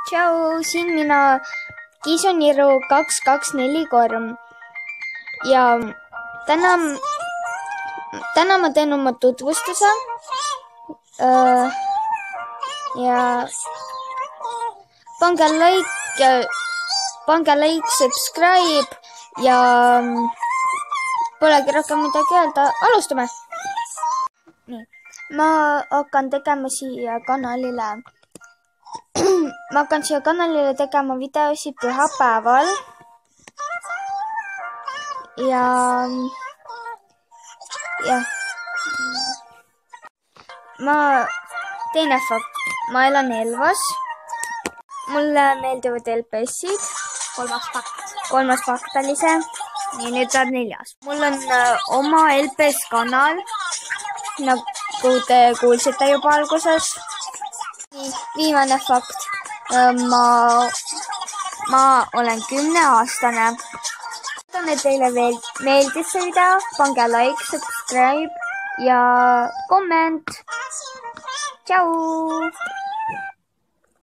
Tšau, siin mina Kiisuniru 224 Korm ja täna ma teen oma tutvustuse ja pange like, subscribe ja polegi rohkem midagi öelda, alustame! Nii, ma hakkan tegema siia kanalile tegema videosid pühapäeval ja teine fakt, ma elan Elvas, mulle meeldivad LPS-id, kolmas fakt oli see, nii nüüd saab 4. Mul on oma LPS kanal, nagu te kuulsite juba alguses. Viimane fakt, ma olen 10-aastane. Loodan, et teile meeldis see video, pange like, subscribe ja komment. Tšau!